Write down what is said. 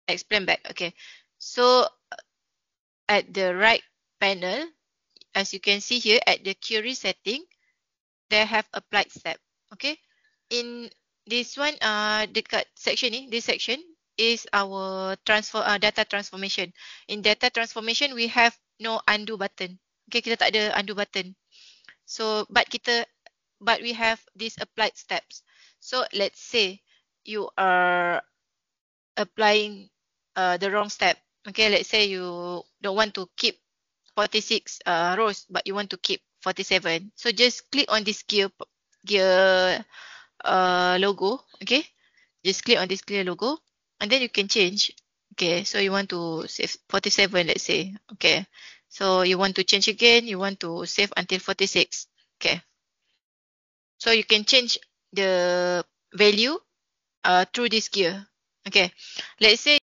explain back. Okay. So at the right panel, as you can see here at the query setting, they have applied step. Okay. In this one, dekat section ni, this section is our data transformation. In data transformation, we have no undo button. Okay, kita tak ada undo button. So, but we have these applied steps. So let's say you are applying the wrong step. Okay, let's say you don't want to keep 46 rows, but you want to keep 47. So just click on this gear logo. Okay, just click on this gear logo, and then you can change. Okay, so you want to save 47, let's say. Okay, so you want to change again. You want to save until 46. Okay, so you can change the value through this gear. Okay, let's say